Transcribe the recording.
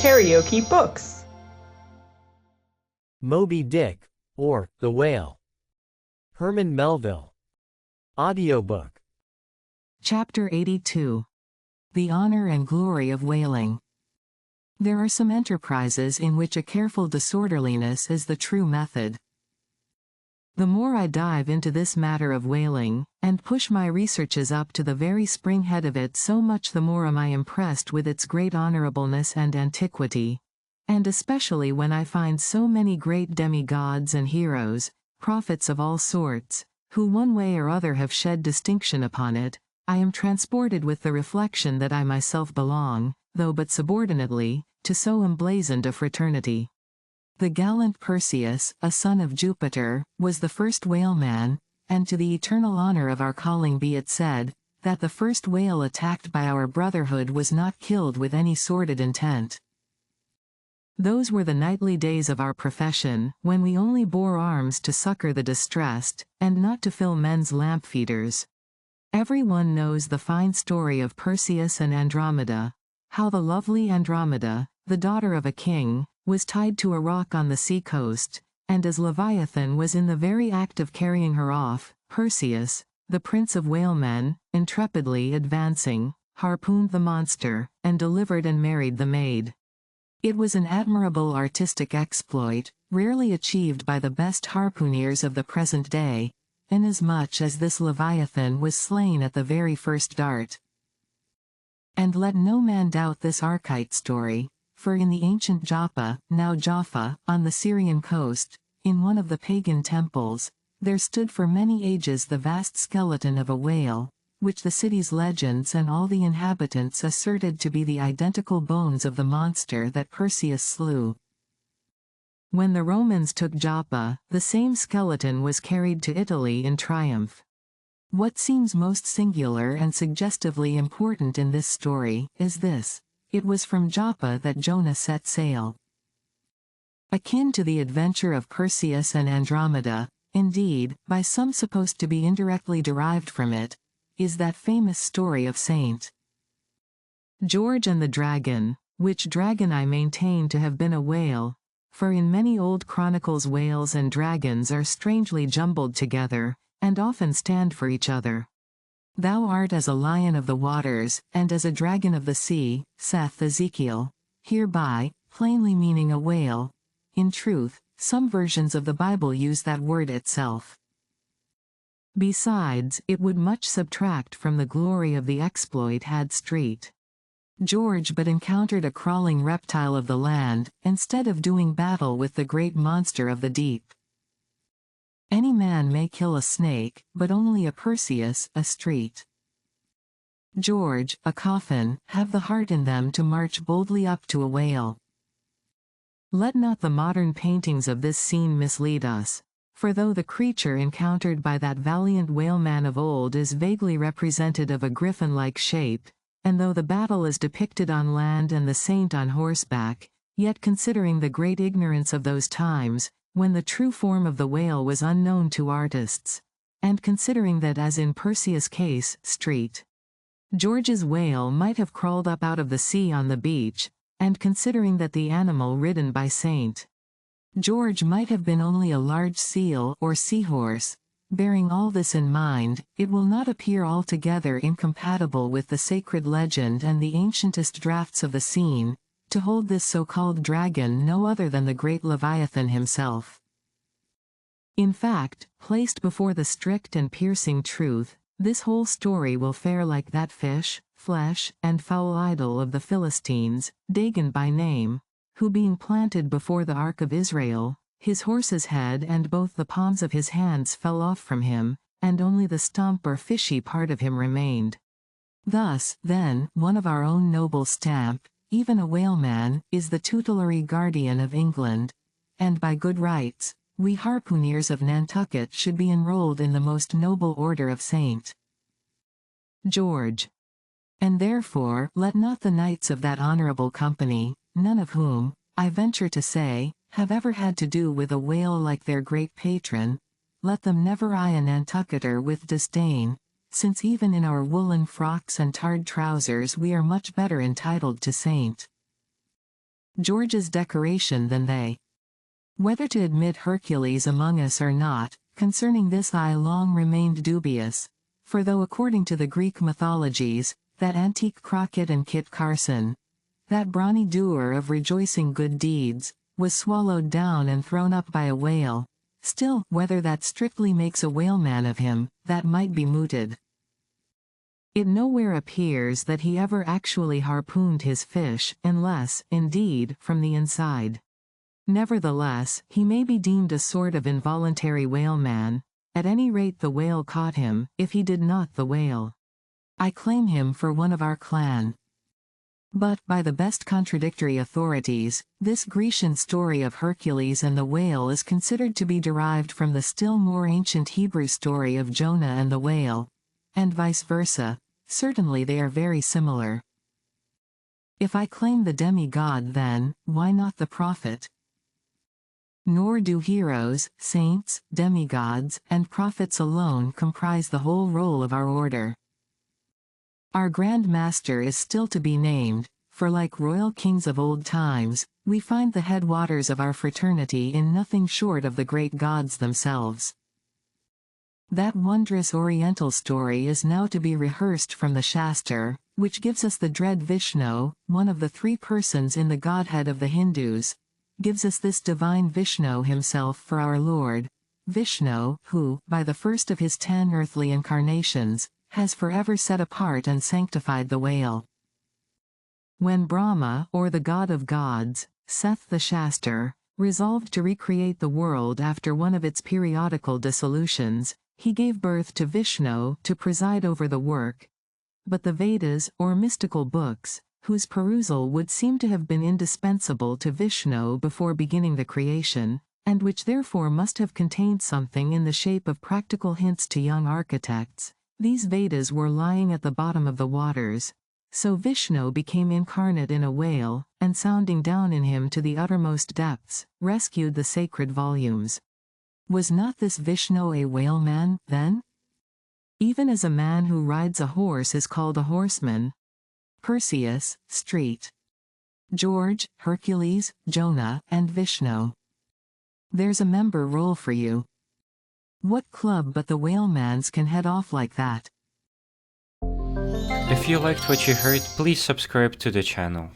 KaraokeBooks. Moby-Dick, or The Whale. Herman Melville. Audiobook. Chapter 82. The Honor and Glory of Whaling. There are some enterprises in which a careful disorderliness is the true method. The more I dive into this matter of whaling, and push my researches up to the very spring-head of it, so much the more am I impressed with its great honorableness and antiquity. And especially when I find so many great demigods and heroes, prophets of all sorts, who one way or other have shed distinction upon it, I am transported with the reflection that I myself belong, though but subordinately, to so emblazoned a fraternity. The gallant Perseus, a son of Jupiter, was the first whaleman, and to the eternal honor of our calling be it said, that the first whale attacked by our brotherhood was not killed with any sordid intent. Those were the nightly days of our profession, when we only bore arms to succor the distressed, and not to fill men's lamp feeders. Every one knows the fine story of Perseus and Andromeda, how the lovely Andromeda, the daughter of a king, was tied to a rock on the sea-coast, and as Leviathan was in the very act of carrying her off, Perseus, the prince of whalemen, intrepidly advancing, harpooned the monster, and delivered and married the maid. It was an admirable artistic exploit, rarely achieved by the best harpooneers of the present day, inasmuch as this Leviathan was slain at the very first dart. And let no man doubt this archite story, for in the ancient Joppa, now Jaffa, on the Syrian coast, in one of the pagan temples, there stood for many ages the vast skeleton of a whale, which the city's legends and all the inhabitants asserted to be the identical bones of the monster that Perseus slew. When the Romans took Joppa, the same skeleton was carried to Italy in triumph. What seems most singular and suggestively important in this story is this: it was from Joppa that Jonah set sail. Akin to the adventure of Perseus and Andromeda, indeed, by some supposed to be indirectly derived from it, is that famous story of St. George and the dragon, which dragon I maintain to have been a whale, for in many old chronicles whales and dragons are strangely jumbled together, and often stand for each other. Thou art as a lion of the waters, and as a dragon of the sea, saith Ezekiel, hereby, plainly meaning a whale. In truth, some versions of the Bible use that word itself. Besides, it would much subtract from the glory of the exploit had St. George but encountered a crawling reptile of the land, instead of doing battle with the great monster of the deep. Any man may kill a snake, but only a Perseus, a St. George, a coffin, have the heart in them to march boldly up to a whale. Let not the modern paintings of this scene mislead us, for though the creature encountered by that valiant whaleman of old is vaguely represented of a griffin-like shape, and though the battle is depicted on land and the saint on horseback, yet considering the great ignorance of those times, when the true form of the whale was unknown to artists, and considering that as in Perseus' case, St. George's whale might have crawled up out of the sea on the beach, and considering that the animal ridden by St. George might have been only a large seal or seahorse, bearing all this in mind, it will not appear altogether incompatible with the sacred legend and the ancientest drafts of the scene, to hold this so-called dragon no other than the great Leviathan himself. In fact, placed before the strict and piercing truth, this whole story will fare like that fish, flesh, and foul idol of the Philistines, Dagon by name, who being planted before the ark of Israel, his horse's head and both the palms of his hands fell off from him, and only the stump or fishy part of him remained. Thus, then, one of our own noble stamp, even a whaleman, is the tutelary guardian of England, and by good rights, we harpooneers of Nantucket should be enrolled in the most noble order of St. George. And therefore, let not the knights of that honorable company, none of whom, I venture to say, have ever had to do with a whale like their great patron, let them never eye a Nantucketer with disdain, since even in our woolen frocks and tarred trousers we are much better entitled to St. George's decoration than they. Whether to admit Hercules among us or not, concerning this I long remained dubious, for though according to the Greek mythologies, that antique Crockett and Kit Carson, that brawny doer of rejoicing good deeds, was swallowed down and thrown up by a whale, still, whether that strictly makes a whaleman of him, that might be mooted. It nowhere appears that he ever actually harpooned his fish, unless, indeed, from the inside. Nevertheless, he may be deemed a sort of involuntary whaleman. At any rate the whale caught him, if he did not the whale. I claim him for one of our clan. But, by the best contradictory authorities, this Grecian story of Hercules and the whale is considered to be derived from the still more ancient Hebrew story of Jonah and the whale, and vice versa. Certainly they are very similar. If I claim the demigod then, why not the prophet? Nor do heroes, saints, demigods, and prophets alone comprise the whole roll of our order. Our Grand Master is still to be named, for like royal kings of old times, we find the headwaters of our fraternity in nothing short of the great gods themselves. That wondrous oriental story is now to be rehearsed from the Shastar, which gives us the dread Vishnu, one of the three persons in the Godhead of the Hindus, gives us this divine Vishnu himself for our Lord, Vishnu, who, by the first of his 10 earthly incarnations, has forever set apart and sanctified the whale. When Brahma, or the god of gods, Seth the Shastar, resolved to recreate the world after one of its periodical dissolutions, he gave birth to Vishnu to preside over the work. But the Vedas, or mystical books, whose perusal would seem to have been indispensable to Vishnu before beginning the creation, and which therefore must have contained something in the shape of practical hints to young architects, these Vedas were lying at the bottom of the waters. So Vishnu became incarnate in a whale, and sounding down in him to the uttermost depths, rescued the sacred volumes. Was not this Vishnu a whaleman, then? Even as a man who rides a horse is called a horseman. Perseus, Street. George, Hercules, Jonah, and Vishnu. There's a member roll for you. What club but the whalemans can head off like that? If you liked what you heard, please subscribe to the channel.